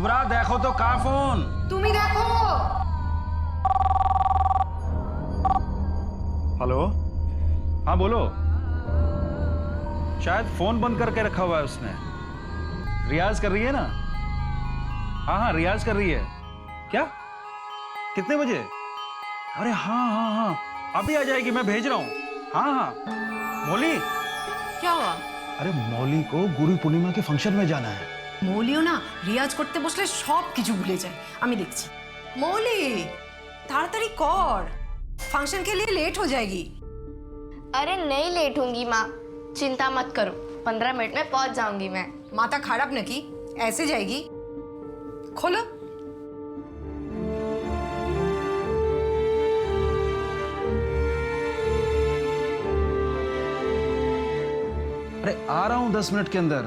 शुभ्रा देखो तो का फोन। तुम ही देखो। हेलो, हाँ बोलो। शायद फोन बंद करके रखा हुआ है उसने। रियाज कर रही है ना? हाँ हाँ रियाज कर रही है। क्या? कितने बजे? अरे हाँ हाँ हाँ अभी आ जाएगी, मैं भेज रहा हूँ। हाँ हाँ। मौली, क्या हुआ? अरे मौली को गुरु पूर्णिमा के फंक्शन में जाना है। মৌলিও না রিয়াজ করতে বসলে সব কিছু ভুলে যায়, আমি দেখছি। মৌলি তাড়াতাড়ি কর, फंक्शन के लिए लेट हो जाएगी। अरे नहीं लेट होंगी माँ, चिंता मत करो, 15 मिनट में पहुंच जाऊंगी मैं। माता खराब न की, ऐसे जाएगी। खोलो। अरे आ रहा हूँ 10 मिनट के अंदर।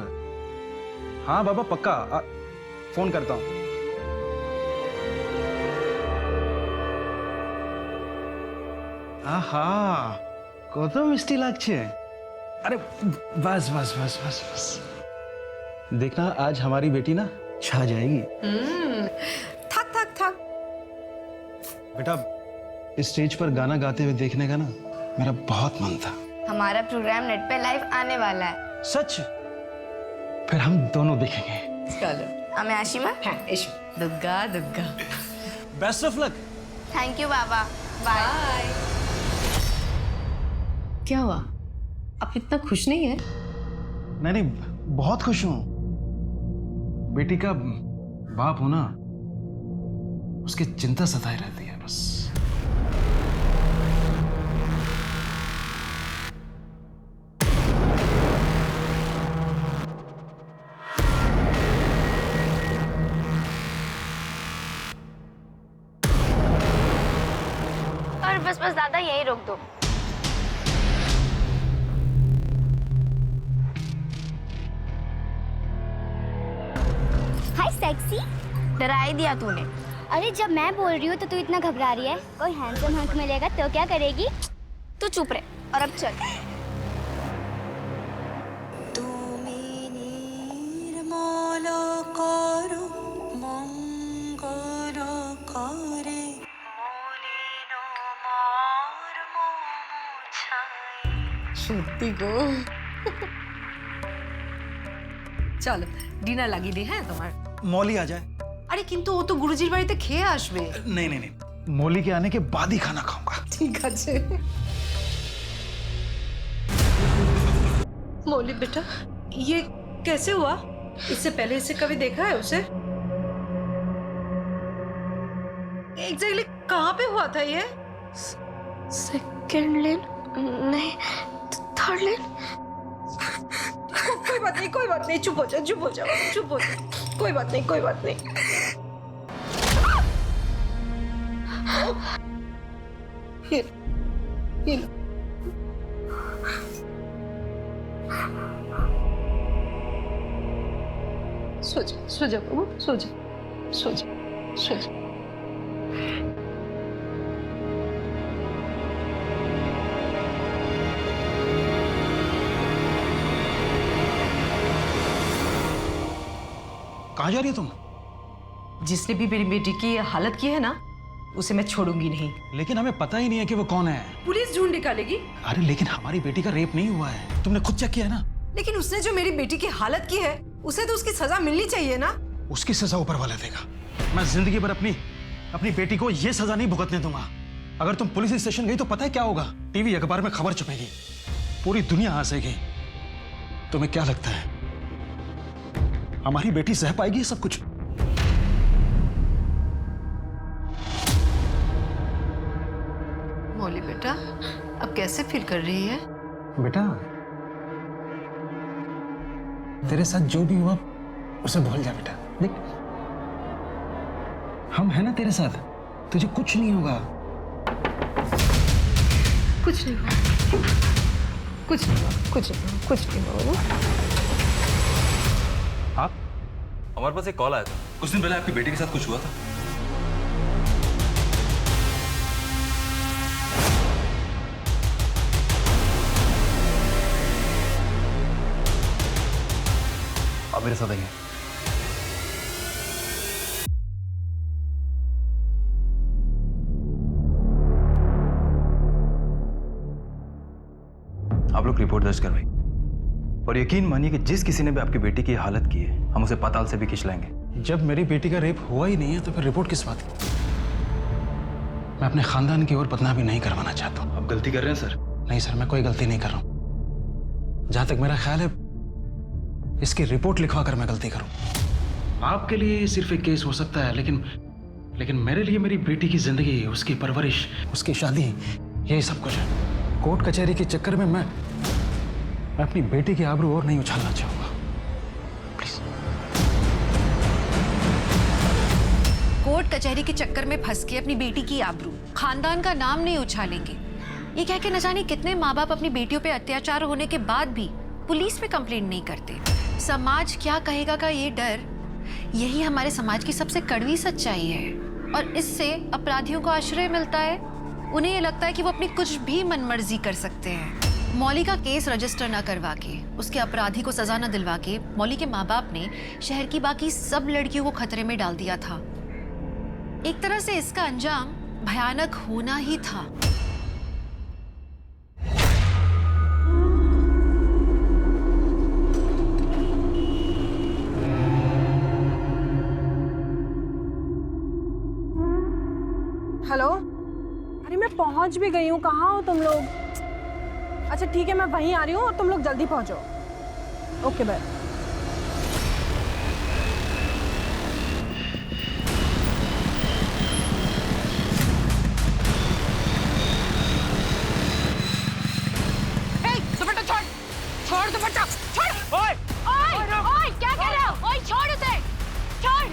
हाँ बाबा पक्का फोन करता हूँ। आहा कत मिष्टि लागছে। अरे बस बस बस बस बस, देखना आज हमारी बेटी ना छा जाएगी। थक थक थक। बेटा इस स्टेज पर गाना गाते हुए देखने का ना मेरा बहुत मन था। हमारा प्रोग्राम नेट पे लाइव आने वाला है। सच? फिर हम दोनों देखेंगे। चलो। हमें आशिमा। हाँ एशो Dugga Dugga. Best of luck. Thank you बाबा, बाय। क्या हुआ? आप इतना खुश नहीं है? नहीं नहीं बहुत खुश हूं। बेटी का बाप होना उसकी चिंता सताए रहती है बस। और बस बस दादा यही रोक दो। हाय सेक्सी। डरा ही दिया तूने। अरे जब मैं बोल रही हूँ तो तू इतना घबरा रही है। कोई हैंडसम हंक मिलेगा तो क्या करेगी? तू चुप रहे और अब चल। সত্যি গো। চলো ডিনার লাগিয়ে দিই। হ্যাঁ তোমার मौली आ जाए। আরে কিন্তু ও তো গুরুজির বাড়িতে খেয়ে আসবে। नहीं नहीं नहीं, मौली के आने के बाद ही खाना खाऊंगा। ঠিক আছে। मौली बेटा ये कैसे हुआ? इससे पहले इसे कभी देखा है उसे? एग्जैक्टली कहाँ पे हुआ था ये? सेकंड लेन नहीं, थर्ड लेन। कोई बात नहीं, कोई बात नहीं, चुप हो जा, चुप हो जा, चुप हो जा। कोई बात नहीं, कोई बात नहीं। ये लो। सो जा बाबू, सो जा, सो जा, सो जा। कहाँ जा रही है तुम? जिसने भी मेरी बेटी की ये हालत की है ना, उसे मैं छोड़ूंगी नहीं। लेकिन हमें पता ही नहीं है कि वो कौन है। पुलिस ढूंढ निकालेगी। अरे लेकिन हमारी बेटी का रेप नहीं हुआ है, तुमने खुद चेक किया है ना? लेकिन उसने जो मेरी बेटी की हालत की है, उसे तो उसकी सजा मिलनी चाहिए ना। उसकी सजा ऊपर वाला देगा। मैं जिंदगी भर अपनी बेटी को ये सजा नहीं भुगतने दूंगा। अगर तुम पुलिस स्टेशन गई तो पता है क्या होगा? टीवी अखबार में खबर छपेगी, पूरी दुनिया हंसेगी। तुम्हें क्या लगता है हमारी बेटी सह पाएगी ये सब कुछ? मौली बेटा अब कैसे फील कर रही है? बेटा तेरे साथ जो भी हुआ उसे भूल जा बेटा। देख हम है ना तेरे साथ, तुझे कुछ नहीं होगा। कुछ नहीं हुआ, कुछ नहीं हुआ, कुछ नहीं हुआ, कुछ नहीं हुआ। आप? हमारे पास एक कॉल आया था, कुछ दिन पहले आपकी बेटी के साथ कुछ हुआ था। आप मेरे साथ आइए। लोग रिपोर्ट दर्ज करवाई। और यकीन मानिए कि जिस किसी ने भी आपकी बेटी की हालत की है, हम उसे पाताल से भी खींच लाएंगे। जब मेरी बेटी का रेप हुआ ही नहीं है तो फिर रिपोर्ट किस बात की? मैं अपने खानदान की ओर बदनामी नहीं करवाना चाहता हूँ। आप गलती कर रहे हैं सर। नहीं सर, मैं कोई गलती नहीं कर रहा हूँ। जहां तक मेरा ख्याल है, इसकी रिपोर्ट लिखवा कर मैं गलती करूं। आपके लिए सिर्फ एक केस हो सकता है, लेकिन मेरे लिए मेरी बेटी की जिंदगी, उसकी परवरिश, उसकी शादी, यही सब कुछ है। कोर्ट कचहरी के चक्कर में मैं अपनी बेटी की आबरू और नहीं उछालना चाहूंगा। प्लीज। कोर्ट कचहरी के चक्कर में फंस के अपनी बेटी की आबरू, खानदान का नाम नहीं उछालेंगे। ये कह के न जाने कितने माँ बाप अपनी बेटियों पे अत्याचार होने के बाद भी पुलिस पे कंप्लेंट नहीं करते। समाज क्या कहेगा का ये डर, यही हमारे समाज की सबसे कड़वी सच्चाई है। और इससे अपराधियों को आश्रय मिलता है। उन्हें ये लगता है कि वो अपनी कुछ भी मनमर्जी कर सकते हैं। मौली का केस रजिस्टर न करवा के, उसके अपराधी को सजा न दिलवा के मौली के माँ बाप ने शहर की बाकी सब लड़कियों को खतरे में डाल दिया था। एक तरह से इसका अंजाम भयानक होना ही था। हेलो, अरे मैं पहुंच भी गई हूँ। कहाँ हो तुम लोग? अच्छा ठीक है, मैं वहीं आ रही हूँ और तुम लोग जल्दी पहुंचो। Okay bye. दुपट्टा छोड़, छोड़ दुपट्टा, छोड़। ओए ओए क्या कर रहे हो? ओए छोड़ उसे, छोड़।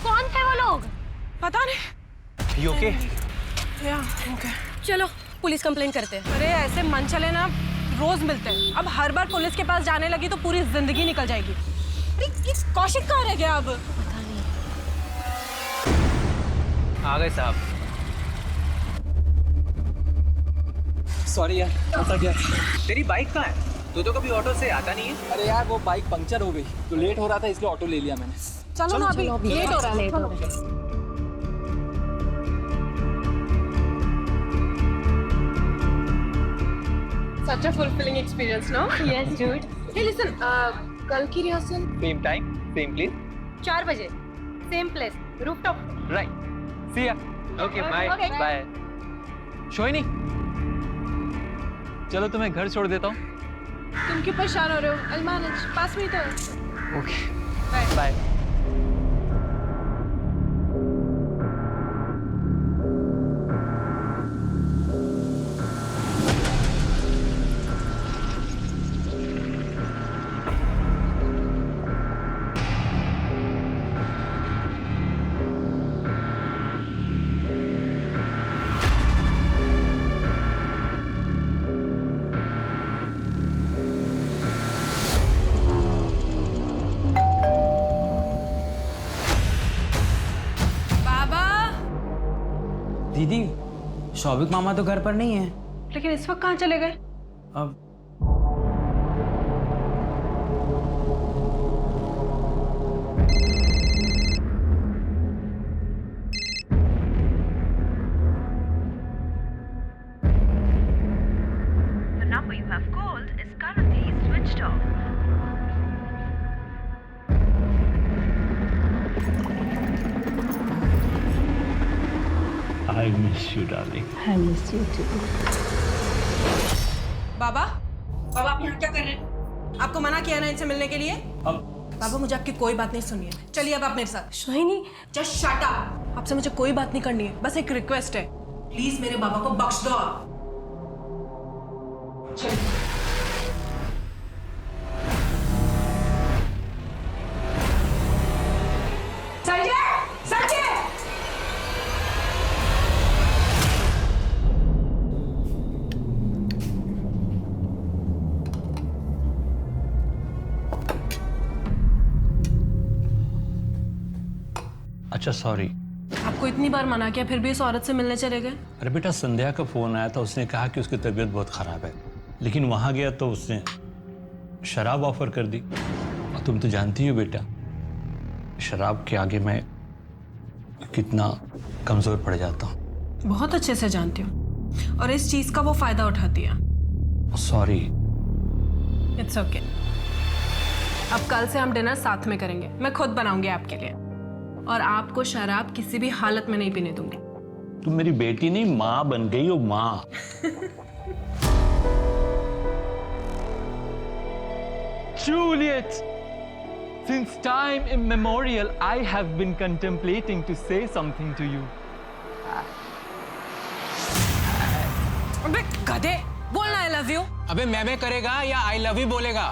कौन थे वो लोग? पता नहीं। You okay? या ओके। चलो पुलिस कंप्लेंट करते हैं। अरे ऐसे मन चले ना, रोज मिलते हैं। अब हर बार पुलिस के पास जाने लगी तो पूरी जिंदगी निकल जाएगी। अरे ये कौशिक कहाँ रह गया अब? पता नहीं। आ गए साहब। सॉरी यार, फंसा गया। तेरी बाइक कहाँ है? तू तो कभी ऑटो से आता नहीं है। अरे यार वो बाइक पंक्चर हो गई तो लेट हो रहा था, इसलिए ऑटो ले लिया मैंने। चलो ना, अभी लेट हो रहा है। Such a fulfilling experience, no? Yes, dude. Hey, listen, कल की rehearsal same time same place 4 बजे, same place, rooftop. Right. See ya. Okay bye Okay. Bye. Shoini, चलो तुम्हें घर छोड़ देता हूँ। तुम क्यों परेशान हो रहे हो? I'll manage, पास में ही तो है। Okay bye. दीदी, शौविक मामा तो घर पर नहीं है। लेकिन इस वक्त कहाँ चले गए? अब The number you have called is currently switched off. I miss you, darling. I miss you too. बाबा, बाबा आप यहाँ क्या कर रहे हैं? आपको मना किया ना इनसे मिलने के लिए? बाबा मुझे आपकी कोई बात नहीं सुननी है। चलिए अब आप मेरे साथ। सोहिनी, जस्ट शट अप। आपसे मुझे कोई बात नहीं करनी है, बस एक रिक्वेस्ट है, प्लीज मेरे बाबा को बख्श दो आप। चलिए। संजय, संजय! अच्छा सॉरी। आपको इतनी बार मना किया फिर भी इस औरत से मिलने चले गए? अरे बेटा, संध्या का फोन आया था, उसने कहा कि उसकी तबीयत बहुत खराब है, लेकिन वहां गया तो उसने शराब ऑफर कर दी। और तुम तो जानती हो बेटा, शराब के आगे मैं कितना कमजोर पड़ जाता हूँ। बहुत अच्छे से जानती हूँ। और इस चीज का वो फायदा उठाती है। सॉरी। It's okay. अब कल से हम डिनर साथ में करेंगे। मैं खुद बनाऊंगी आपके लिए, और आपको शराब किसी भी हालत में नहीं पीने दूंगी। तुम मेरी बेटी नहीं, माँ बन गई हो, माँ। Juliet, since time immemorial, I have been contemplating to say something to you. अबे गधे, बोलना आई लव यू। अबे मैं करेगा या I love you बोलेगा?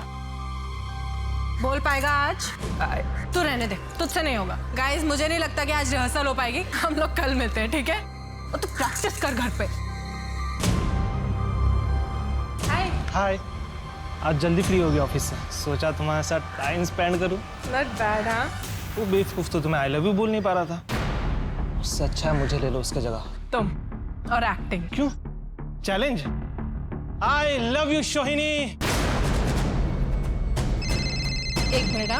बोल पाएगा आज? तू रहने दे, तुझसे नहीं होगा। गाइस, मुझे नहीं लगता कि आज रिहर्सल हो पाएगी। हम लोग कल मिलते हैं, ठीक है? और तू प्रैक्टिस कर घर पे। हाय। हाय। आज जल्दी फ्री होगी ऑफिस से, सोचा तुम्हारे साथ टाइम स्पेंड करूं। Not bad. हाँ, वो बेवकूफ तो तुम्हें आई लव यू बोल नहीं पा रहा था। उससे अच्छा है मुझे ले लो उसके जगह। तुम और एक्टिंग। क्यों? चैलेंज। आई लव यू सोहिनी। एक मिनट।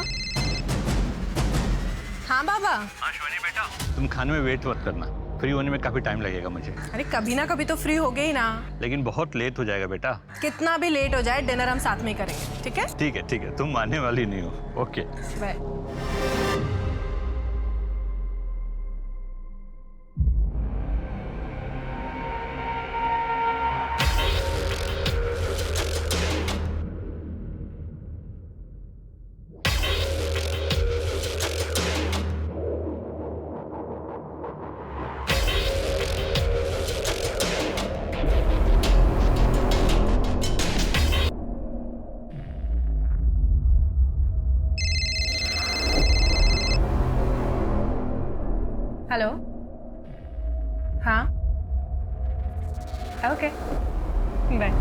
हाँ बाबा। हाँ शोनी बेटा, तुम खाने में वेट मत करना, फ्री होने में काफी टाइम लगेगा मुझे। अरे कभी ना कभी तो फ्री हो गई ना। लेकिन बहुत लेट हो जाएगा बेटा। कितना भी लेट हो जाए, डिनर हम साथ में ही करेंगे, ठीक है? ठीक है ठीक है, तुम मानने वाली नहीं हो। Okay bye. हेलो। हाँ, ओके, बाय।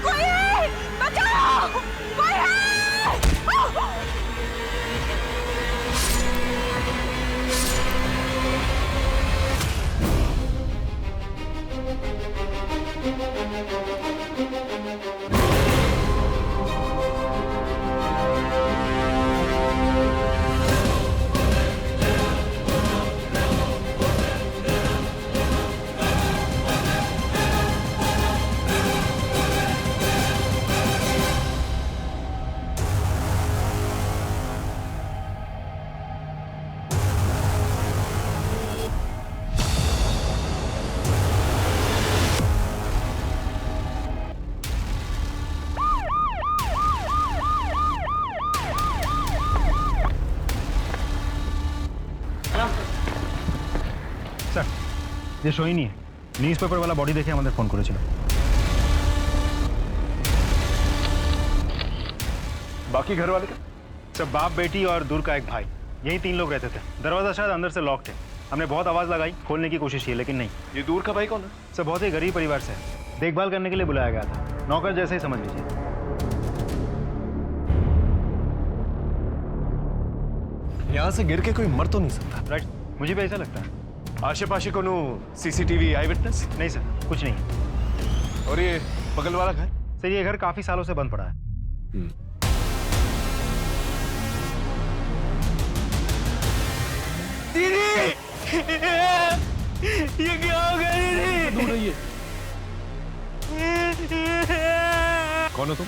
कोई है! बचाओ! कोई है! স্যার, যে সোহিনী নিউজ পেপারওয়ালা বডি দেখে আমাদের ফোন করেছিল। बाकी घर वाले का? सब बाप बेटी और दूर का एक भाई, यही 3 लोग रहते थे। दरवाजा शायद अंदर से लॉक थे। हमने बहुत आवाज लगाई, खोलने की कोशिश की, लेकिन नहीं। ये दूर का भाई कौन है? सब बहुत ही गरीब परिवार से है। देखभाल करने के लिए बुलाया गया था, नौकर जैसे ही समझ लीजिए। यहाँ से गिर के कोई मर तो नहीं सकता। राइट, मुझे भी ऐसा लगता है। आशे पाशे को सीसीटीवी आई विटनेस? नहीं सर, कुछ नहीं है। और ये बगल वाला घर? सर, ये घर काफी सालों से बंद पड़ा है। दीदी, ये क्या हो गया दीदी? दूर रहिए। कौन हो तुम?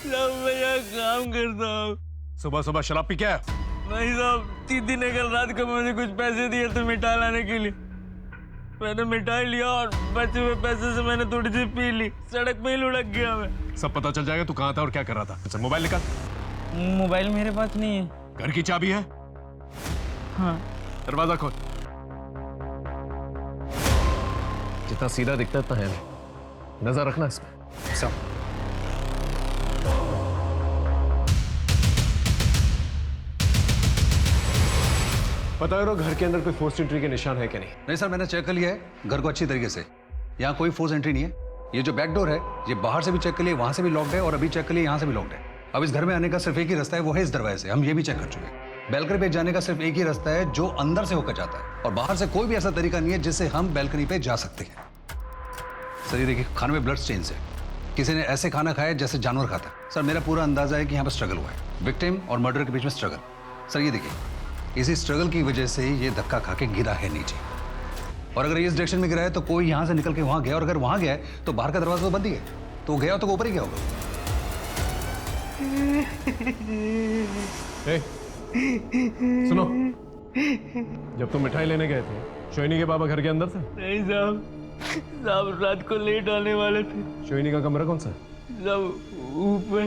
साहब मैं यहाँ काम करता हूँ। सुबह सुबह शराब पी क्या है? नहीं साहब, दीदी ने कल रात को मुझे कुछ पैसे दिए थे मिठाई लाने के लिए। मैंने मिठाई लिया और बचे हुए पैसे से मैंने थोड़ी सी पी ली। सड़क में ही लुढ़क गया मैं। सब पता चल जाएगा तू कहाँ था और क्या कर रहा था। अच्छा, मोबाइल निकाल। मोबाइल मेरे पास नहीं है। घर की चाबी है? हाँ। दरवाजा खोल। जितना सीधा दिखता है इतना है नहीं, नजर रखना इसमें। सब पता करो घर के अंदर कोई फोर्स एंट्री के निशान है क्या नहीं? नहीं सर, मैंने चेक कर लिया है घर को अच्छी तरीके से। यहाँ कोई फोर्स एंट्री नहीं है। ये जो बैक डोर है ये बाहर से भी चेक कर लिया, वहां से भी लॉक्ड है, और अभी चेक कर लिया यहाँ से भी लॉक्ड है। अब इस घर में आने का सिर्फ एक ही रास्ता है, वो है इस दरवाजे से। हम ये भी चेक कर चुके हैं। बैल्कनी पे जाने का सिर्फ एक ही रास्ता है जो अंदर से होकर जाता है, और बाहर से कोई भी ऐसा तरीका नहीं है जिससे हम बैल्कनी पे जा सकते हैं। सर ये देखिए, खाने में ब्लड स्टेन्स है। किसी ने ऐसे खाना खाया जैसे जानवर खाता है। सर मेरा पूरा अंदाजा है कि यहाँ पर स्ट्रगल हुआ है, विक्टिम और मर्डर के बीच में स्ट्रगल। सर ये देखिए, इसी स्ट्रगल की वजह से ये धक्का खा के गिरा है नीचे, और अगर ये इस डायरेक्शन में गिरा है तो कोई यहाँ से निकल के वहाँ गया, और अगर वहाँ गया है तो बाहर का दरवाजा तो बंद ही है, तो वो गया तो ऊपर ही गया होगा। सुनो, जब तुम मिठाई लेने गए थे शोहिनी के बाबा घर के अंदर थे? नहीं साहब, साहब रात को लेट आने वाले थे। शोहिनी का कमरा कौन सा है? साहब ऊपर।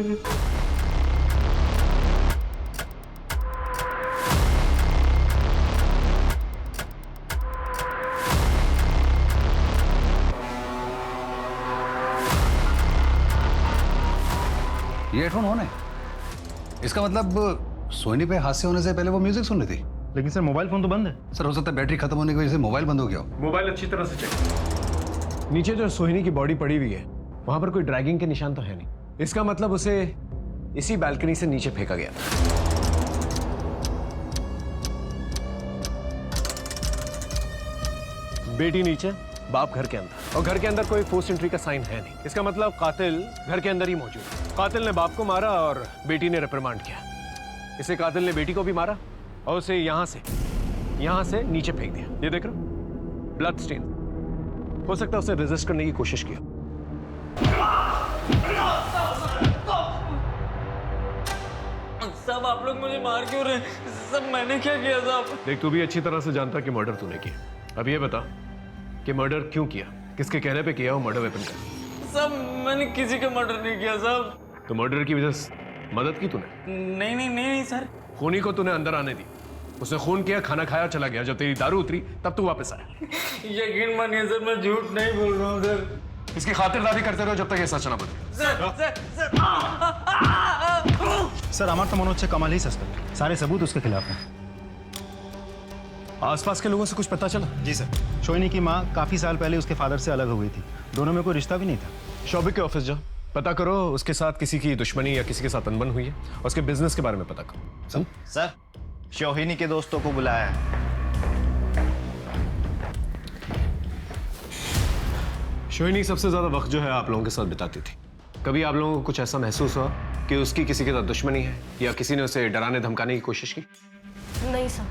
ये हेडफोन ऑन है, इसका मतलब सोनी पे हादसे होने से पहले वो म्यूजिक सुन रही थी। लेकिन सर मोबाइल फोन तो बंद है। सर हो सकता है बैटरी खत्म होने की वजह से मोबाइल बंद हो गया हो। मोबाइल अच्छी तरह से चेक। नीचे जो सोहिनी की बॉडी पड़ी हुई है वहां पर कोई ड्रैगिंग के निशान तो है नहीं। इसका मतलब उसे इसी बालकनी से नीचे फेंका गया था। बेटी नीचे, बाप घर के अंदर, और घर के अंदर कोई फोर्स एंट्री का साइन है नहीं। इसका मतलब कातिल घर के अंदर ही मौजूद है। कातिल ने बाप को मारा और बेटी ने रिप्रिमांड किया। इसे कातिल ने बेटी को भी मारा और उसे यहां से नीचे फेंक दिया। ये देख रहे हो, ब्लड स्टेन। हो सकता है उसे रेजिस्ट करने की कोशिश की। सब आप लोग मुझे मार क्यों रहे? सब मैंने क्या किया साहब? देख, तू भी अच्छी तरह से जानता कि मर्डर तूने किया। अब ये बता कि मर्डर क्यों किया, किसके कहने पे किया, और मर्डर वेपन का? सब मैंने किसी का मर्डर नहीं किया साहब। तो मर्डर की वजह से मदद की तूने? नहीं सर। खूनी को तूने अंदर आने दी, उसने खून किया, खाना खाया, चला गया। जब तेरी दारू उतरी तब तू वापस आया। यकीन मानिए सर, मैं झूठ नहीं बोल रहा हूँ सर। इसकी खातिरदारी करते रहो जब तक ये सच ना बने। सर अमर तो मनोज से कमाल ही सस्पेक्ट, सारे सबूत उसके खिलाफ हैं। आसपास के लोगों से कुछ पता चला? जी सर, शोहिनी की माँ काफी साल पहले उसके फादर से अलग हो गई थी। दोनों में कोई रिश्ता भी नहीं था। शौबिक के ऑफिस जाओ, पता करो उसके साथ किसी की दुश्मनी या किसी के साथ अनबन हुई है, और उसके बिजनेस के बारे में पता करो। सर शोहिनी के दोस्तों को बुलाया है। शोहिनी सबसे ज्यादा वक्त जो है आप लोगों के साथ बिताती थी। कभी आप लोगों को कुछ ऐसा महसूस हुआ कि उसकी किसी के साथ दुश्मनी है, या किसी ने उसे डराने धमकाने की कोशिश की? नहीं सर।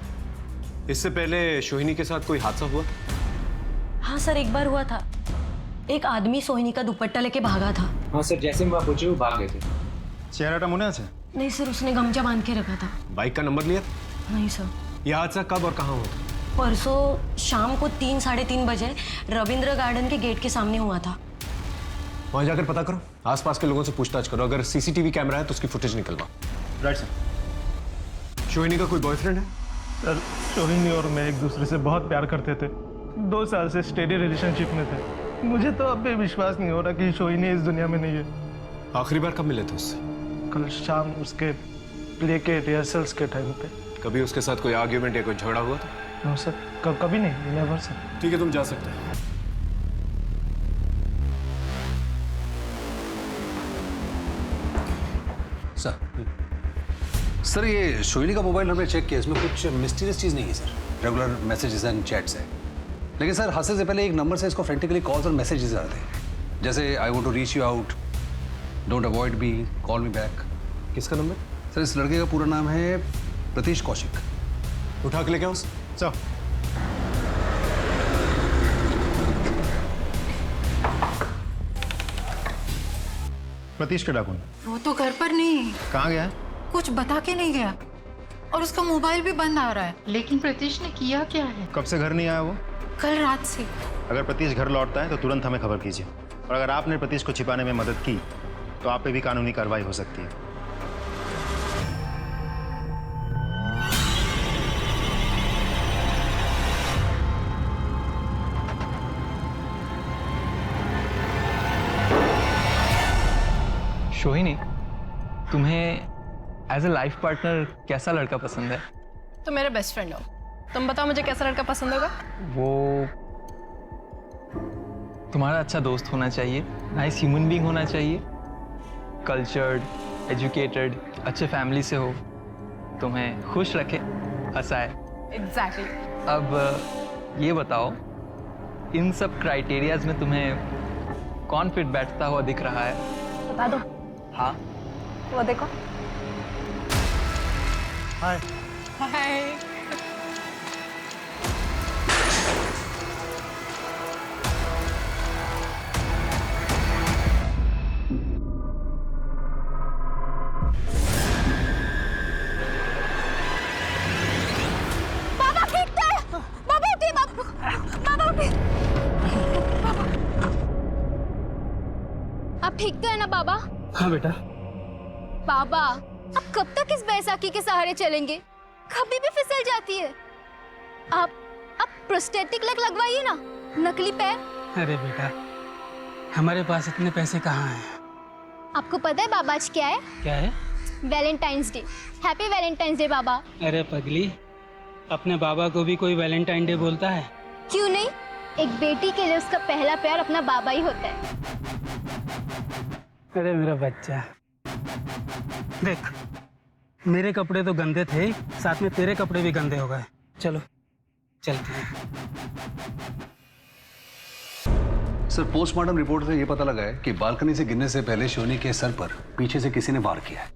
इससे पहले शोहिनी के साथ कोई हादसा हुआ? हाँ सर, एक बार हुआ था। एक आदमी सोहिनी का दुपट्टा लेके भागा था। हाँ सर, जैसे मैं पूछे वो भाग गए थे। चेहरा मुन्ना से? नहीं सर, उसने गमछा बांध के रखा था। बाइक का नंबर लिया? नहीं सर। यह हादसा कब और कहाँ हुआ? परसों शाम को 3 साढ़े 3 बजे रविंद्र गार्डन के गेट के सामने हुआ था। वहां जाकर पता करो, आसपास के लोगों से पूछताछ करो। अगर सीसीटीवी कैमरा है तो उसकी फुटेज निकलवाओ। Right sir. शोहिनी का कोई बॉयफ्रेंड है? सर शोहिनी और मैं एक दूसरे से बहुत प्यार करते थे। 2 साल से स्टेडी रिलेशनशिप में थे। मुझे तो अब भी विश्वास नहीं हो रहा कि शोहिनी इस दुनिया में नहीं है। आखिरी बार कब मिले थे उससे? कल शाम उसके प्ले के रिहर्सल्स के टाइम पे। कभी उसके साथ कोई आर्ग्यूमेंट या कोई झगड़ा हुआ था? नो सर, कभी नहीं, नेवर सर। ठीक है, तुम जा सकते हो। सर ये शोहिनी का मोबाइल हमने चेक किया, इसमें कुछ मिस्टीरियस चीज़ नहीं है sir. Regular messages and chats है। लेकिन सर हादसे से पहले एक नंबर से इसको फ्रेंटिकली कॉल्स और मैसेजेस आ रहे थे, जैसे I want to reach you out, don't avoid me, call me back. किसका नंबर? सर इस लड़के का पूरा नाम है प्रतीश कौशिक। उठा के लेके आओ उसे। चलो। प्रतीश के डाकू? वो तो घर पर नहीं है। कहाँ गया है? कुछ बता के नहीं गया, और उसका मोबाइल भी बंद आ रहा है। लेकिन प्रतीश ने किया क्या है? कब से घर नहीं आया वो? कल रात से। अगर प्रतीश घर लौटता है तो तुरंत हमें खबर कीजिए, और अगर आपने प्रतीश को छिपाने में मदद की तो आप पे भी कानूनी कार्रवाई हो सकती है। शोहिनी, तुम्हें एज ए लाइफ पार्टनर कैसा लड़का पसंद है? तो मेरे बेस्ट फ्रेंड हो, तुम बताओ मुझे कैसा लड़का पसंद होगा? वो तुम्हारा अच्छा दोस्त होना चाहिए, नाइस ह्यूमन बीइंग होना चाहिए, कल्चर्ड, एजुकेटेड, अच्छे फैमिली से हो, तुम्हें खुश रखे, हंसाए। एग्जैक्टली। अब ये बताओ, इन सब क्राइटेरियाज में तुम्हें कौन फिट बैठता हुआ दिख रहा है? बता दो। हाँ, वो देखो। हाय। हाय। बाबा ठीक है। बाबा उठिए, बाबा उठिए। आप ठीक तो है ना बाबा? हाँ बेटा। बाबा अब कब तक इस बैसाखी के सहारे चलेंगे? कभी भी फिसल जाती है। आप प्रोस्थेटिक लेग लगवाइए ना, नकली पैर। अरे बेटा, हमारे पास इतने पैसे कहाँ हैं? आपको पता है बाबा आज क्या है? क्या है? Valentine's day. Happy Valentine's day बाबा। अरे पगली, अपने बाबा को भी कोई वैलेंटाइन डे बोलता है? क्यों नहीं, एक बेटी के लिए उसका पहला प्यार अपना बाबा ही होता है। अरे मेरा बच्चा, देख मेरे कपड़े तो गंदे थे ही, साथ में तेरे कपड़े भी गंदे हो गए। चलो चलते हैं। सर, पोस्टमार्टम रिपोर्ट से ये पता लगा है कि बालकनी से गिरने से पहले शोनी के सर पर पीछे से किसी ने वार किया है,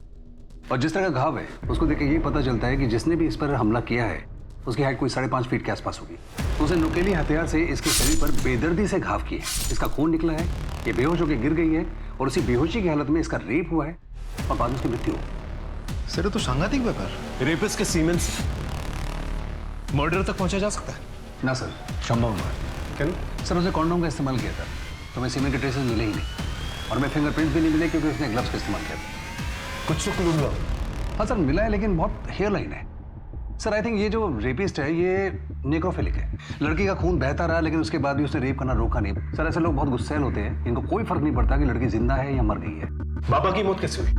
और जिस तरह का घाव है उसको देख के ये पता चलता है कि जिसने भी इस पर हमला किया है उसकी हाइट कोई 5.5 फीट के आसपास होगी। तो उसे नुकेली हथियार से इसके शरीर पर बेदर्दी से घाव किए, इसका खून निकला है, ये बेहोश होकर गिर गई है और उसी बेहोशी की हालत में इसका रेप हुआ है और बाद में उसकी मृत्यु हो। सर तो सांघातिक व्यापार। रेपिस्ट के सीमेंट से मर्डर तक पहुंचा जा सकता है? ना सर, संभव नहीं। क्यों? सर, उसे कॉन्डोम का इस्तेमाल किया था, तो हमें सीमेंट के ट्रेसेस मिले ही नहीं, और हमें फिंगरप्रिंट्स भी नहीं मिले क्योंकि उसने ग्लव्स का इस्तेमाल किया था। कुछ तो क्लू मिला? हाँ सर, मिला है, लेकिन बहुत हेयर लाइन है। सर, आई थिंक ये जो रेपिस्ट है ये नेक्रोफिलिक है। लड़की का खून बहता रहा लेकिन उसके बाद भी उसने रेप करना रोका नहीं। सर, ऐसे लोग बहुत गुस्सैल होते हैं, इनको कोई फर्क नहीं पड़ता कि लड़की जिंदा है या मर गई है। बाबा की मौत कैसे हुई?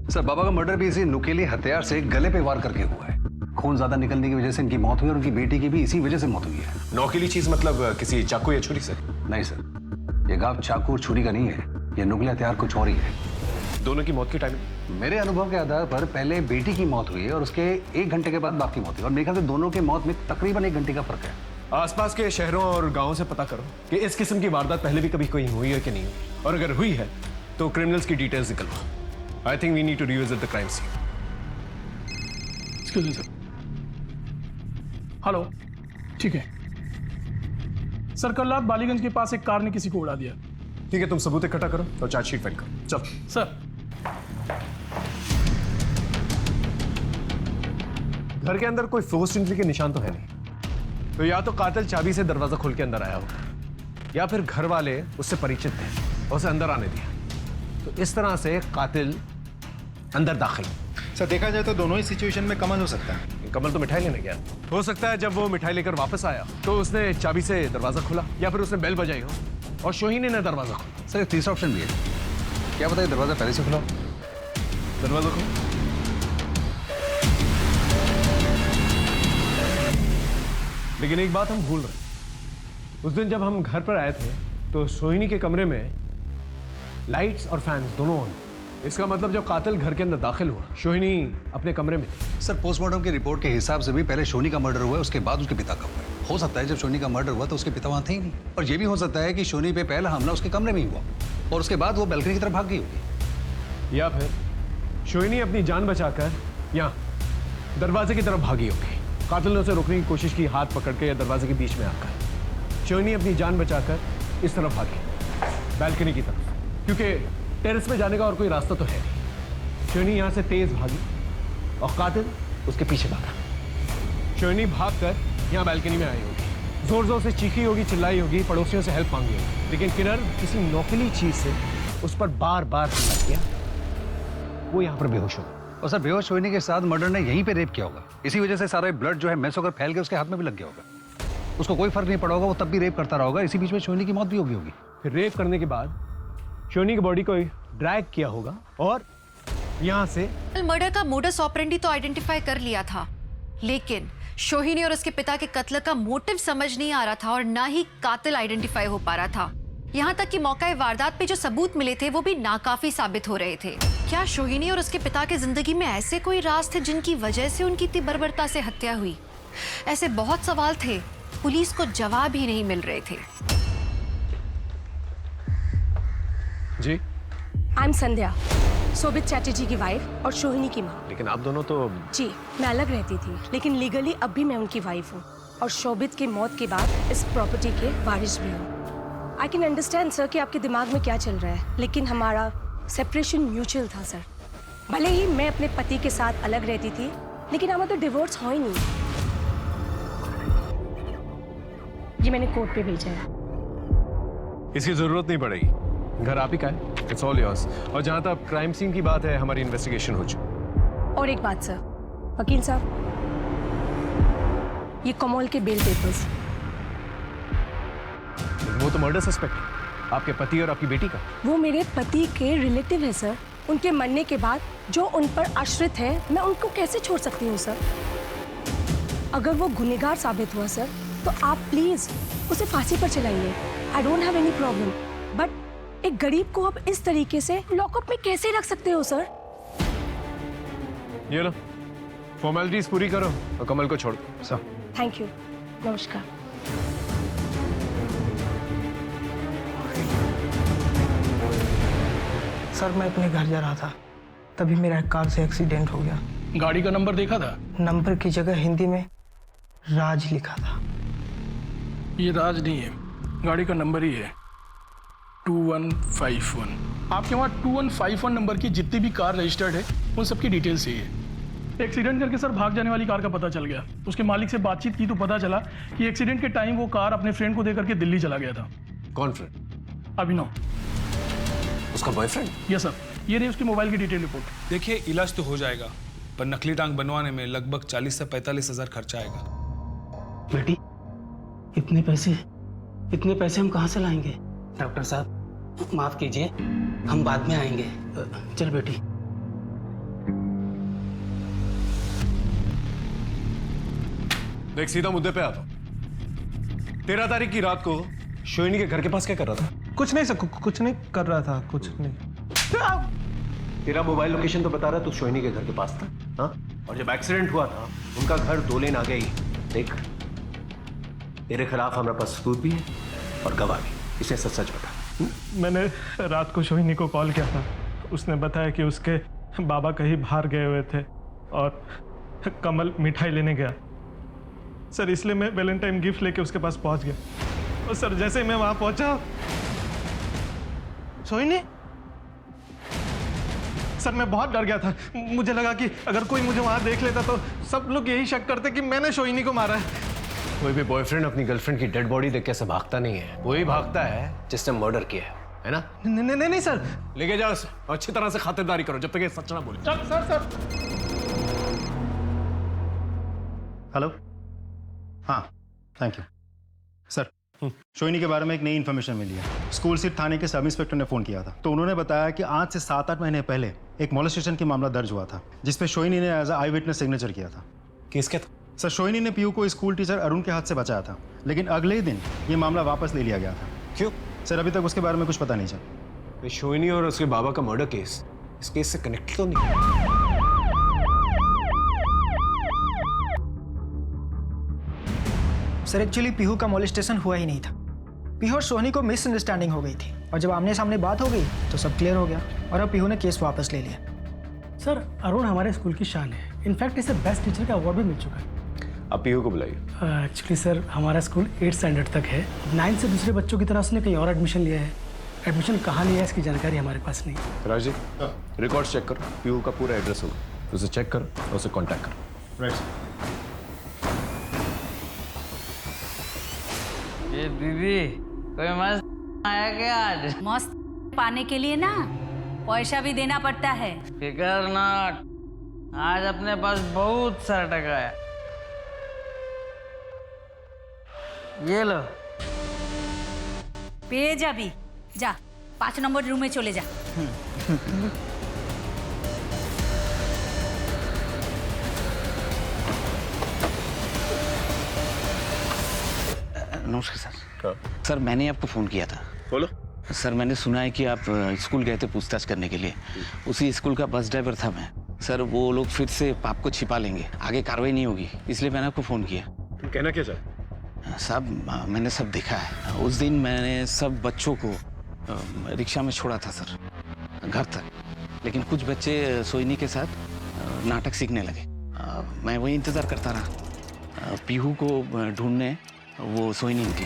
सर, बाबा का मर्डर भी इसी नुकेली हथियार से गले पे वार करके हुआ है। खून ज्यादा निकलने की वजह से इनकी मौत हुई और उनकी बेटी की भी इसी वजह से मौत हुई है। नौकीली चीज मतलब किसी चाकू या छुरी से? नहीं सर, ये घाव चाकू और छुरी का नहीं है, ये नुकेली हथियार कुछ और ही है। दोनों की मौत की टाइमिंग? मेरे अनुभव के आधार पर पहले बेटी की मौत हुई है और उसके 1 घंटे के बाद बाप की मौत हुई, और मेरे ख्याल से दोनों की मौत में तकरीबन 1 घंटे का फर्क है। आसपास के शहरों और गांवों से पता करो कि इस किस्म की वारदात पहले भी कभी कोई हुई है कि नहीं हुई, और अगर हुई है तो क्रिमिनल्स की डिटेल्स निकलवाओ। I think we need to revisit the crime scene. Excuse me sir. Hello, ठीक है सर, कल रात बालीगंज के पास एक कार ने किसी को उड़ा दिया। ठीक है, तुम सबूत इकट्ठा करो और चार्जशीट फाइल करो। चलो सर। घर के अंदर कोई फोर्स्ड एंट्री के निशान तो है नहीं, तो या तो कातिल चाबी से दरवाजा खोल के अंदर आया होगा, या फिर घर वाले उससे परिचित थे और उसे अंदर आने दिया। तो इस तरह से कातिल अंदर दाखिल। सर, देखा जाए तो दोनों ही सिचुएशन में कमल हो सकता है। कमल तो मिठाई लेने गया, हो सकता है जब वो मिठाई लेकर वापस आया तो उसने चाबी से दरवाजा खोला, या फिर उसने बेल बजाई हो और शोहिनी ने दरवाजा खोला। सर, एक तीसरा ऑप्शन भी है, क्या बताइए दरवाजा पहले से खुला? दरवाजा खोलो। लेकिन एक बात हम भूल रहे हैं, उस दिन जब हम घर पर आए थे तो सोहिनी के कमरे में लाइट्स और फैंस दोनों ऑन। इसका मतलब जब कातिल घर के अंदर दाखिल हुआ, सोहिनी अपने कमरे में थी। सर, पोस्टमार्टम की रिपोर्ट के हिसाब से भी पहले शोनी का मर्डर हुआ है, उसके बाद उसके पिता का हुआ है। हो सकता है जब शोनी का मर्डर हुआ तो उसके पिता वहां थे ही नहीं, और ये भी हो सकता है कि शोनी पे पहला हमला उसके कमरे में ही हुआ और उसके बाद वो बैल्कनी की तरफ भाग गई होगी, या फिर शोहिनी अपनी जान बचाकर यहाँ दरवाजे की तरफ भागी होगी। कातिल ने उसे रोकने की कोशिश की, हाथ पकड़ के या दरवाजे के बीच में आकर। शोहिनी अपनी जान बचाकर इस तरफ भागी, बैल्कनी की तरफ, क्योंकि टेरेस में जाने का और कोई रास्ता तो है नहीं। शोहिनी यहाँ से तेज भागी और कातिल उसके पीछे भागा। शोहिनी भागकर यहाँ बैल्कनी में आई होगी, जोर जोर से चीखी होगी, चिल्लाई होगी, पड़ोसियों से हेल्प मांगी होगी, लेकिन किरण किसी नौकीली चीज से उस पर बार बार हमला किया, वो यहाँ पर बेहोश हो गया। और सर, बेहोश होने के साथ मर्डर ने यहीं पे रेप किया होगा, इसी वजह से सारा ब्लड जो है मैस होकर फैल के उसके हाथ में भी लग गया होगा। उसको कोई फर्क नहीं पड़ा होगा, वो तब भी रेप करता रहा होगा, इसी बीच में शोनी की मौत भी होगी। फिर रेप करने के बाद शोनी की बॉडी को ड्रैग किया होगा और यहाँ से मर्डर का मोडस ऑपरेंडी तो आइडेंटिफाई कर लिया था, लेकिन सोहिनी और उसके पिता के कत्ल का मोटिव समझ नहीं आ रहा था और ना ही कातिल आइडेंटिफाई हो पा रहा था। यहाँ तक कि मौका वारदात पे जो सबूत मिले थे वो भी नाकाफी साबित हो रहे थे। क्या सोहिनी और उसके पिता की जिंदगी में ऐसे कोई राज थे जिनकी वजह से उनकी इतनी बर्बरता से हत्या हुई? ऐसे बहुत सवाल थे, पुलिस को जवाब ही नहीं मिल रहे थे। जी, आई एम संध्या, शोभित चैटर्जी की वाइफ और सोहिनी की माँ। लेकिन आप दोनों तो जी, मैं अलग रहती थी, लेकिन लीगली अब भी मैं उनकी वाइफ हूँ और शोभित की मौत के बाद इस प्रॉपर्टी के वारिस भी हूँ। आई कैन अंडरस्टैंड सर कि आपके दिमाग में क्या चल रहा है, लेकिन हमारा सेपरेशन म्यूचुअल था सर। भले ही मैं अपने पति के साथ अलग रहती थी, लेकिन हमारा तो डिवोर्स हो ही नहीं। ये मैंने कोर्ट पे भेजा है। इसकी जरूरत नहीं पड़ेगी, घर आप ही का है, इट्स ऑल योर्स। और जहां तक क्राइम सीन की बात है, हमारी इन्वेस्टिगेशन हो चुकी। और एक बात सर, वकील साहब, ये कमोल के बेल पेपर्स। वो तो मर्डर सस्पेक्ट है, आपके पति और आपकी बेटी का। वो मेरे पति के रिलेटिव है सर। उनके मरने के बाद जो उन पर आश्रित है, मैं उनको कैसे छोड़ सकती हूँ सर? अगर वो गुनहगार साबित हुआ सर, तो आप प्लीज उसे फांसी पर चलाइए। I don't have any problem, but एक गरीब को आप इस तरीके से लॉकअप में कैसे रख सकते हो सर? ये लो, फॉर्मेलिटीज पूरी करो और कमल को छोड़ दो। सर, थैंक यू, नमस्कार। सर, मैं अपने घर जा रहा था, तभी मेरा कार से एक्सीडेंट हो गया। गाड़ी का नंबर देखा था? नंबर की जगह हिंदी में राज लिखा था। ये राज नहीं है, गाड़ी का नंबर ही है 2151। आपके वहाँ 2151 नंबर की जितनी भी कार रजिस्टर्ड है उन सबकी डिटेल्स यही है। एक्सीडेंट करके सर भाग जाने वाली कार का पता चल गया। उसके मालिक से बातचीत की तो पता चला कि एक्सीडेंट के टाइम वो कार अपने फ्रेंड को देकर के दिल्ली चला गया था। कौन फ्रेंड? अभिनव। उसका बॉयफ्रेंड? यस सर, ये रही उसकी मोबाइल की डिटेल रिपोर्ट। देखिए, इलाज तो हो जाएगा, पर नकली टांग बनवाने में लगभग 40 से 45 हजार खर्चा आएगा। बेटी, इतने पैसे हम कहाँ से लाएंगे? डॉक्टर साहब, माफ कीजिए, हम बाद में आएंगे। चल बेटी। देख, सीधा मुद्दे पे आता। 13 तारीख की रात को सोहिनी के घर के पास क्या कर रहा था? कुछ नहीं सर, कुछ नहीं कर रहा था, कुछ नहीं। तेरा मोबाइल लोकेशन तो बता रहा, तू सोहिनी के घर के पास था। हाँ? और जब एक्सीडेंट हुआ था, उनका घर 2 लेन आगे ही। देख, तेरे खिलाफ हमारे पास सबूत भी है और गवाह भी। इसे सच सच बता। मैंने रात को सोहिनी को कॉल किया था। उसने बताया कि उसके बाबा कहीं बाहर गए हुए थे और कमल मिठाई लेने गया सर, इसलिए मैं वैलेंटाइन गिफ्ट लेके उसके पास पहुंच गया। और सर, जैसे ही मैं वहां पहुंचा, सोहिनी, सर मैं बहुत डर गया था। मुझे लगा कि अगर कोई मुझे वहां देख लेता तो सब लोग यही शक करते कि मैंने सोहिनी को मारा है। कोई भी बॉयफ्रेंड अपनी गर्लफ्रेंड की डेड बॉडी देख के ऐसे भागता नहीं है। वही भागता है जिसने मर्डर किया है ना? नहीं सर। लेके जाओ उसे और अच्छी तरह से खातिरदारी करो जब तक ये सच ना बोले। सर। हेलो, हाँ, थैंक यू सर। सोहिनी के बारे में एक नई इन्फॉर्मेशन मिली है। स्कूल स्थित थाने के सब इंस्पेक्टर ने फोन किया था, तो उन्होंने बताया कि आज से 7-8 महीने पहले एक मोलेस्टेशन की मामला दर्ज हुआ था, जिसपे सोहिनी ने एज आई विटनेस सिग्नेचर किया था। केस क्या था? सर, सोहिनी ने पीयू को स्कूल टीचर अरुण के हाथ से बचाया था, लेकिन अगले ही दिन ये मामला वापस ले लिया गया था। क्यों? सर, अभी तक उसके बारे में कुछ पता नहीं चला। सोहिनी और उसके बाबा का मर्डर केस इस केस से कनेक्ट तो नहीं? सर, एक्चुअली पीहू का मोलेस्टेशन हुआ ही नहीं था। पीहू और सोहिनी को मिसअंडरस्टैंडिंग हो गई थी और जब आमने सामने बात हो गई तो सब क्लियर हो गया और अब पीहू ने केस वापस ले लिया। सर, अरुण हमारे स्कूल की शान है। इनफैक्ट इसे बेस्ट टीचर का अवार्ड भी मिल चुका है। आप पीहू को बुलाइए। एक्चुअली सर, हमारा स्कूल 8th स्टैंडर्ड तक है। 9th से दूसरे बच्चों की तरह उसने कहीं और एडमिशन लिया है। एडमिशन कहाँ लिया है इसकी जानकारी हमारे पास नहीं। राज जी, रिकॉर्ड चेक करो, पीहू का पूरा एड्रेस होगा, उसे चेक करो और उसे कॉन्टैक्ट करो। राइट। ये दीदी, कोई मस्त आया क्या आज? मस्त पाने के लिए ना पैसा भी देना पड़ता है। फिकर नॉट, आज अपने पास बहुत सारा टका है। ये लो। पेज अभी जा 5 नंबर रूम में चले जा। नमस्कार सर। सर मैंने आपको फ़ोन किया था। बोलो। सर मैंने सुना है कि आप स्कूल गए थे पूछताछ करने के लिए। उसी स्कूल का बस ड्राइवर था मैं। सर वो लोग फिर से पाप को छिपा लेंगे, आगे कार्रवाई नहीं होगी, इसलिए मैंने आपको फ़ोन किया। तुम कहना क्या चाहते? साहब मैंने सब देखा है। उस दिन मैंने सब बच्चों को रिक्शा में छोड़ा था सर, घर तक। लेकिन कुछ बच्चे सोइनी के साथ नाटक सीखने लगे। मैं वही इंतज़ार करता रहा। पीहू को ढूंढने वो सोइनी निकली।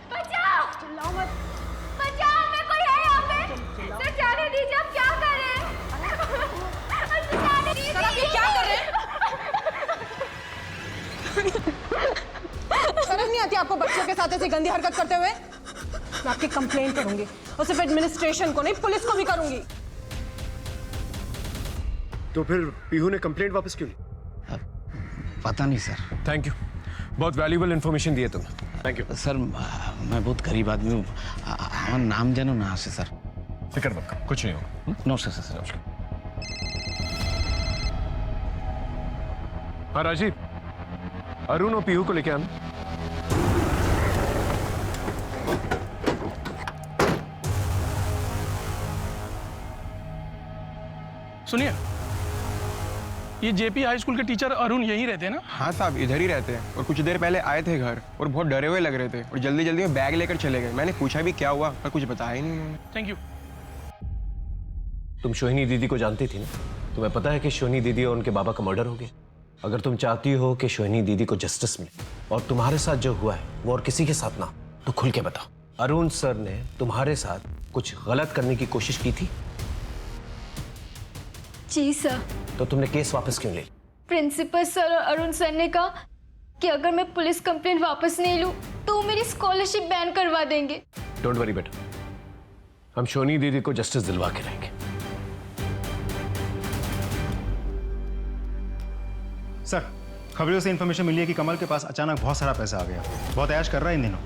बचाओ! चिल्लाओ मत! बचाओ! मैं कोई है यहाँ पे! सर जाने दीजिए, अब क्या करें? जाने दीजिए! सर आप ये क्या कर रहे हैं? शर्म नहीं आती आपको बच्चों के साथ ऐसी गंदी हरकत करते हुए? मैं आपकी कंप्लेंट करूंगी और सिर्फ एडमिनिस्ट्रेशन को नहीं, पुलिस को भी करूंगी। तो फिर पीहू ने कंप्लेंट वापस क्यों ली? पता नहीं सर। थैंक यू, बहुत वैल्यूबल इन्फॉर्मेशन दी है तुमने। Thank you sir. मैं बहुत गरीब आदमी हूँ, हमारा नाम जानो ना से सर। फिक्र मत करो, कुछ नहीं होगा। नमस्कार सर। हाँ राजीव, अरुण और पीहू को लेके आना। सुनिए, ये जेपी हाई स्कूल के टीचर अरुण यहीं रहते हैं ना? हाँ साहब, इधर ही रहते हैं और कुछ देर पहले आए थे घर और बहुत डरे हुए लग रहे थे और जल्दी जल्दी में बैग लेकर चले गए। मैंने पूछा भी क्या हुआ पर कुछ बताया ही नहीं। Thank you. तुम सोहिनी दीदी को जानती थी ना? तुम्हें पता है कि सोहिनी दीदी और उनके बाबा का मर्डर हो गया। अगर तुम चाहती हो कि सोहिनी दीदी को जस्टिस मिले और तुम्हारे साथ जो हुआ है वो और किसी के साथ ना, तो खुल के बताओ। अरुण सर ने तुम्हारे साथ कुछ गलत करने की कोशिश की थी? जी सर। तो तुमने केस वापस क्यों ले ली? प्रिंसिपल सर और अरुण सर ने कहा कि अगर मैं पुलिस कंप्लेंट वापस नहीं लूं तो वो मेरी स्कॉलरशिप बैन करवा देंगे। डोंट वरी बेटा, हम सोनी दीदी को जस्टिस दिलवा के रहेंगे। सर खबरों से इन्फॉर्मेशन मिली है कि कमल के पास अचानक बहुत सारा पैसा आ गया। बहुत ऐश कर रहा है इन दिनों।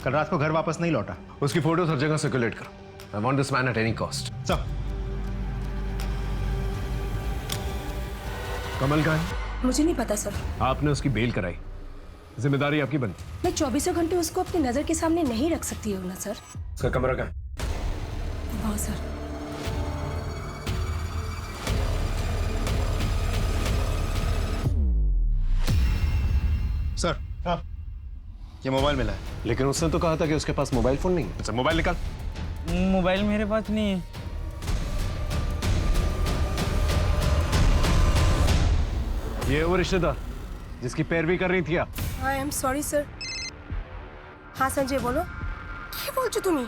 कल रात को घर वापस नहीं लौटा। उसकी फोटो हर जगह सर्कुलेट करो। I want this man at any cost. Sir Kamal कहाँ है? मुझे नहीं पता सर। आपने उसकी बेल कराई, जिम्मेदारी आपकी बनती। मैं 24 घंटे उसको अपनी नजर के सामने नहीं रख सकती हूँ ना सर। उसका कमरा कहाँ है? हाँ सर। सर हाँ, ये मोबाइल मिला है। लेकिन उसने तो कहा था कि उसके पास मोबाइल फोन नहीं है। अच्छा मोबाइल निकाल। मोबाइल मेरे पास नहीं है। ये वो रिश्तेदार जिसकी पैरवी कर रही थी आप? I am sorry sir. हाँ संजय बोलो। क्या बोल चु तुम्हें?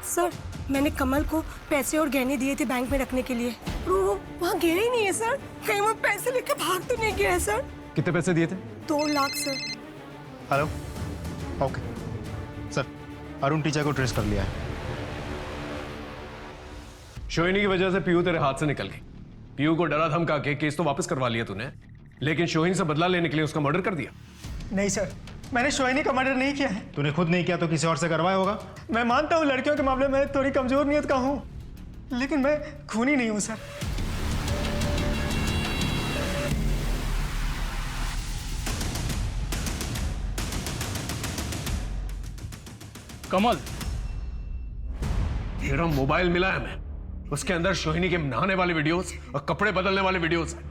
सर मैंने कमल को पैसे और गहने दिए थे बैंक में रखने के लिए। वो वहाँ गया ही नहीं है सर। कहीं वो पैसे लेकर भाग तो नहीं गया है सर? कितने पैसे दिए थे? 2 lakh sir. Hello okay sir, Arun teacher को ट्रेस कर लिया है। शोहिनी की वजह से पीयू तेरे हाथ से निकल गई। पीयू को डरा धमका के केस तो वापस करवा लिया तूने, लेकिन शोहिनी से बदला लेने के लिए उसका मर्डर कर दिया। नहीं सर, मैंने शोहिनी का मर्डर नहीं किया है। तूने खुद नहीं किया तो किसी और से करवाया होगा। मैं मानता हूँ लड़कियों के मामले में थोड़ी कमजोर नियत का हूँ, लेकिन मैं खूनी नहीं हूँ सर। कमल, मेरा मोबाइल मिला है हमें, उसके अंदर शोहिनी के नहाने वाले वीडियोस और कपड़े बदलने वाले वीडियोस हैं।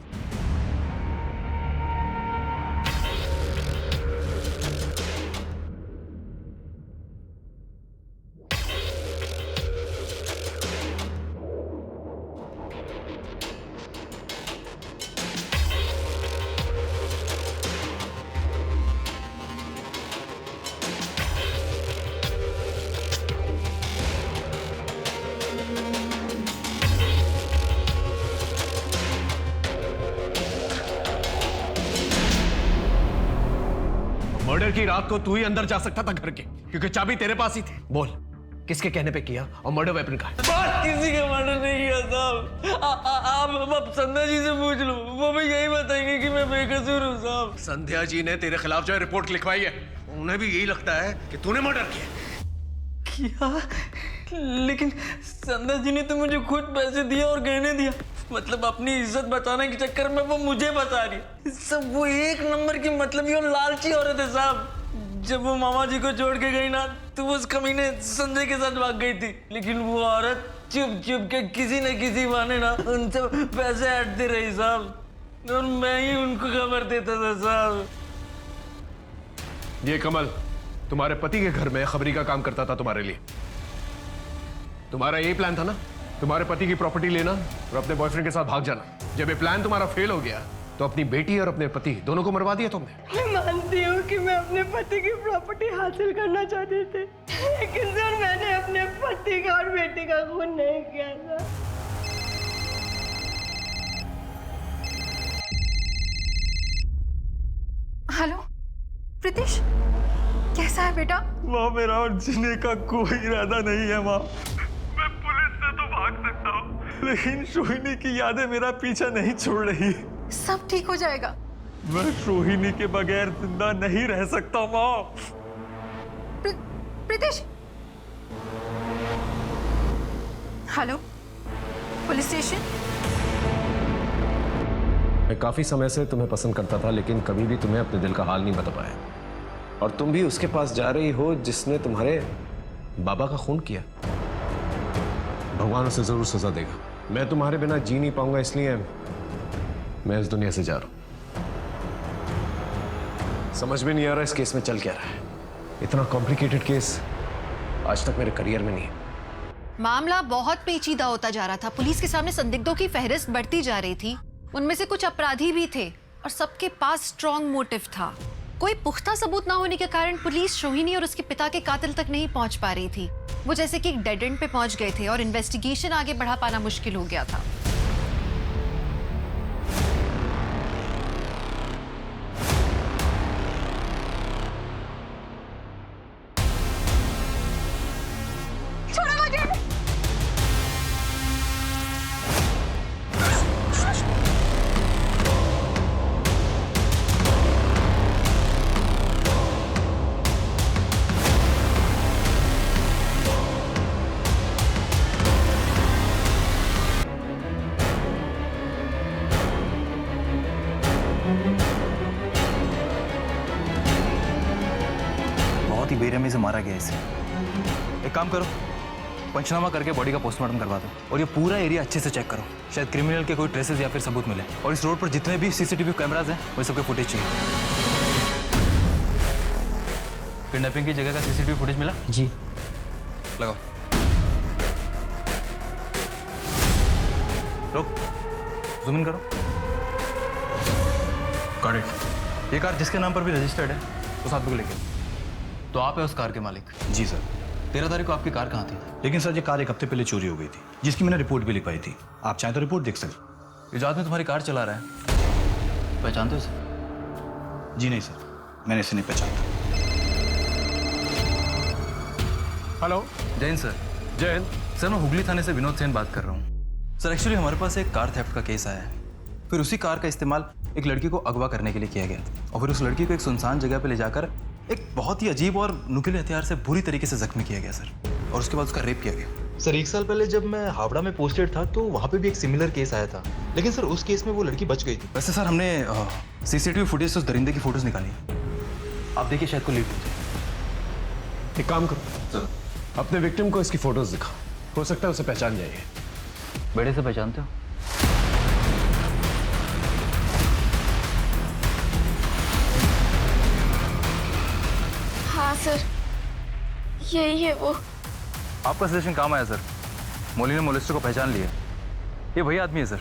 मर्डर की रात को तू ही अंदर जा सकता था घर के, क्योंकि चाबी तेरे पास ही थी। बोल किसके कहने पे किया और मर्डर वेपन का है? किसी का मर्डर नहीं किया साहब। आप संध्या जी से पूछ लो, वो भी यही बताएंगे कि मैं बेकसूर हूँ साहब। संध्या जी ने तेरे खिलाफ जो रिपोर्ट लिखवाई है, उन्हें भी यही लगता है कि तूने मर्डर किया। क्या? लेकिन संध्या जी ने तो मुझे खुद पैसे दिए और गहने दिया। मतलब अपनी इज्जत बचाने के चक्कर में वो मुझे बचा रही। सब वो एक नंबर की मतलब ये लालची औरत है साहब। जब वो मामा जी को छोड़ के गई ना तो वो उस कमीने संजय के साथ भाग गई थी। लेकिन वो औरत चुप चुप के किसी न किसी बहाने ना उनसे पैसे हटती रही साहब, और मैं ही उनको खबर देता था साहब। ये कमल तुम्हारे पति के घर में खबरी का काम करता था तुम्हारे लिए। तुम्हारा यही प्लान था ना, तुम्हारे पति की प्रॉपर्टी लेना और अपने बॉयफ्रेंड के साथ भाग जाना। जब ये प्लान तुम्हारा फेल हो गया तो अपनी बेटी और अपने पति दोनों को मरवा दिया तुमने। मैं मानती हूँ कि मैं अपने पति की प्रॉपर्टी हासिल करना चाहती थी, लेकिन सर मैंने अपने पति का और बेटी का खून नहीं किया था। हेलो प्रीतिश, कैसा है बेटा? माँ मेरा और जीने का कोई इरादा नहीं है माँ। मैं पुलिस से तो भाग सकता हूँ, लेकिन सोहिनी की यादें मेरा पीछा नहीं छोड़ रही। सब ठीक हो जाएगा। मैं सोहिनी के बगैर जिंदा नहीं रह सकता माँ। Pritish, hello police station. मैं काफी समय से तुम्हें पसंद करता था, लेकिन कभी भी तुम्हें अपने दिल का हाल नहीं बता पाया। और तुम भी उसके पास जा रही हो जिसने तुम्हारे बाबा का खून किया। भगवान उसे जरूर सजा देगा। मैं तुम्हारे बिना जी नहीं पाऊंगा, इसलिए मैं इस दुनिया से जा रहा हूं। समझ में नहीं आ रहा इस केस में चल क्या रहा है। इतना कॉम्प्लिकेटेड केस आज तक मेरे करियर में नहीं है। मामला बहुत पेचीदा होता जा रहा था। पुलिस के सामने संदिग्धों की फहरिस्त बढ़ती जा रही थी। उनमें से कुछ अपराधी भी थे और सबके पास स्ट्रॉन्ग मोटिव था। कोई पुख्ता सबूत ना होने के कारण पुलिस सोहिनी और उसके पिता के कातिल तक नहीं पहुंच पा रही थी। वो जैसे कि एक डेड एंड पे पहुंच गए थे और इन्वेस्टिगेशन आगे बढ़ा पाना मुश्किल हो गया था। छोड़ो मुझे। बहुत ही बेरहमी से मारा गया इसे। एक काम करो, पंचनामा करके बॉडी का पोस्टमार्टम करवा दो और ये पूरा एरिया अच्छे से चेक करो। शायद क्रिमिनल के कोई ट्रेसेस या फिर सबूत मिले। और इस रोड पर जितने भी सीसीटीवी कैमरास हैं वो सबके फुटेज चाहिए। किडनैपिंग की जगह का सीसीटीवी फुटेज मिला? जी। लगाओ। रुक, जूम इन करो। Got it. ये कार जिसके नाम पर भी रजिस्टर्ड है उस आदमी को लेके। तो आप है उस कार के मालिक? जी सर। 13 तारीख को आपकी कार कहाँ थी? लेकिन सर ये कार एक हफ्ते पहले चोरी हो गई थी, जिसकी मैंने रिपोर्ट भी लिखवाई थी। आप चाहें तो रिपोर्ट देख सकते। ये जो आदमी तुम्हारी कार चला रहा है, पहचानते हो इसे? जी नहीं सर, मैंने इसे नहीं पहचाना। हेलो। जय हिंद सर। जय हिंद सर, मैं हुगली थाने से विनोद सेन बात कर रहा हूँ। सर एक्चुअली हमारे पास एक कार थेफ्ट का केस आया है। फिर उसी कार का इस्तेमाल एक लड़की को अगवा करने के लिए किया गया और फिर उस लड़की को एक सुनसान जगह पे ले जाकर एक बहुत ही अजीब और नुकीले हथियार से बुरी तरीके से जख्मी किया गया सर, और उसके बाद उसका रेप किया गया। सर 1 साल पहले जब मैं हावड़ा में पोस्टेड था तो वहाँ पे भी एक सिमिलर केस आया था, लेकिन सर उस केस में वो लड़की बच गई थी। वैसे सर हमने सीसीटीवी फुटेज से उस दरिंदे की फोटोज निकाली। आप देखिए, शायद को लीड लीजिए। एक काम करो सर, अपने विक्टिम को इसकी फोटोज दिखाओ, हो सकता है उसे पहचान जाइए। बेटे से पहचानते हो? हाँ सर, यही है वो। आपका सजेशन काम आया सर। मौली ने मोलिस्टर को पहचान लिया। ये वही आदमी है सर।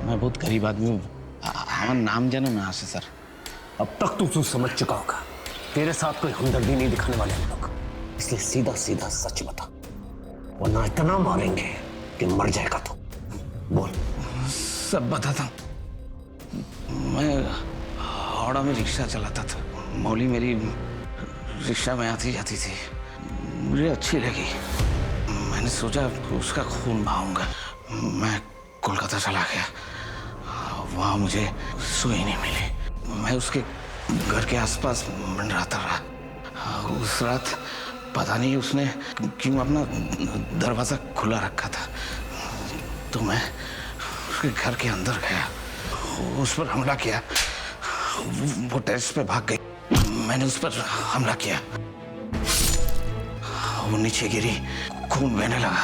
मैं बहुत गरीब आदमी हूँ, हमारा नाम जानो ना से सर। अब तक तू समझ चुका होगा, तेरे साथ कोई हमदर्दी नहीं दिखाने वाले हम लोग, इसलिए सीधा सीधा सच बता, वरना इतना मारेंगे कि मर जाएगा तू। बोल। सब बताता हूँ। मैं हावड़ा में रिक्शा चलाता था। मौली मेरी रिक्शा में आती जाती थी, मुझे अच्छी लगी। मैंने मैंने सोचा उसका खून बहाऊंगा। मैं कोलकाता चला गया, वहाँ मुझे सुई नहीं मिली। मैं उसके घर के आसपास मंडराता रहा। उस रात पता नहीं उसने क्यों अपना दरवाज़ा खुला रखा था, तो मैं उसके घर के अंदर गया, उस पर हमला किया। वो टेरेस पे भाग गई, मैंने उस पर हमला किया। वो नीचे गिरी, खून बहने लगा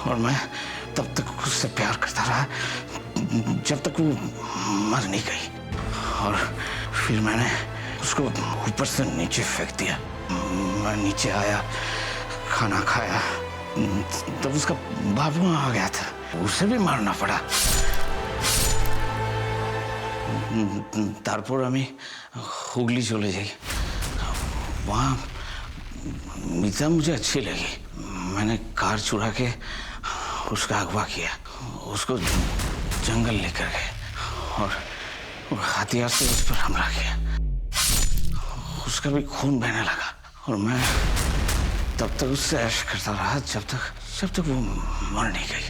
और मैं तब तक उससे प्यार करता रहा जब तक वो मर नहीं गई। और फिर मैंने उसको ऊपर से नीचे फेंक दिया। मैं नीचे आया, खाना खाया, तब उसका बाप वहाँ आ गया था, उसे भी मारना पड़ा। তারপর আমি হুগলি चले जाई। वहाँ मीता मुझे अच्छी लगी। मैंने कार चुरा के उसका अगवा किया, उसको जंगल लेकर गए और हथियार से उस पर हमला किया। उसका भी खून बहने लगा और मैं तब तक उससे ऐश करता रहा जब तक वो मर नहीं गई।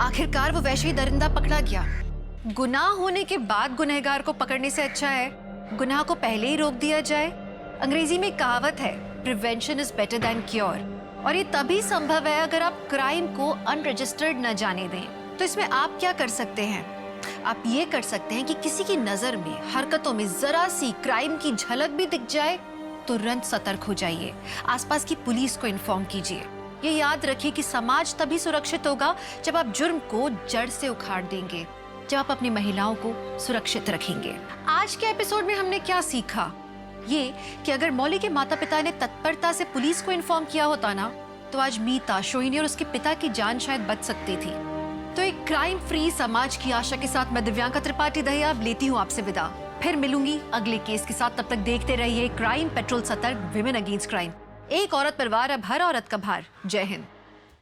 आखिरकार वो वैसे ही दरिंदा पकड़ा गया। गुनाह होने के बाद गुनहगार को पकड़ने से अच्छा है गुनाह को पहले ही रोक दिया जाए। अंग्रेजी में कहावत है, prevention is better than cure, और ये तभी संभव है अगर आप क्राइम को अनरजिस्टर्ड न जाने दें। तो इसमें आप क्या कर सकते हैं? आप ये कर सकते हैं कि किसी की नजर में, हरकतों में जरा सी क्राइम की झलक भी दिख जाए, तुरंत सतर्क हो जाइए, आसपास की पुलिस को इन्फॉर्म कीजिए। ये याद रखिए कि समाज तभी सुरक्षित होगा जब आप जुर्म को जड़ से उखाड़ देंगे, जब आप अपनी महिलाओं को सुरक्षित रखेंगे। आज के एपिसोड में हमने क्या सीखा? ये कि अगर मौली के माता पिता ने तत्परता से पुलिस को इन्फॉर्म किया होता ना, तो आज मीता, सोहिनी और उसके पिता की जान शायद बच सकती थी। तो एक क्राइम फ्री समाज की आशा के साथ मैं दिव्यांका त्रिपाठी दहिया अब लेती हूँ आपसे विदा। फिर मिलूंगी अगले केस के साथ। तब तक देखते रहिए क्राइम पेट्रोल, सतर्क, विमेन अगेंस्ट क्राइम। एक औरत पर वार, अब हर औरत का भार। जय हिंद।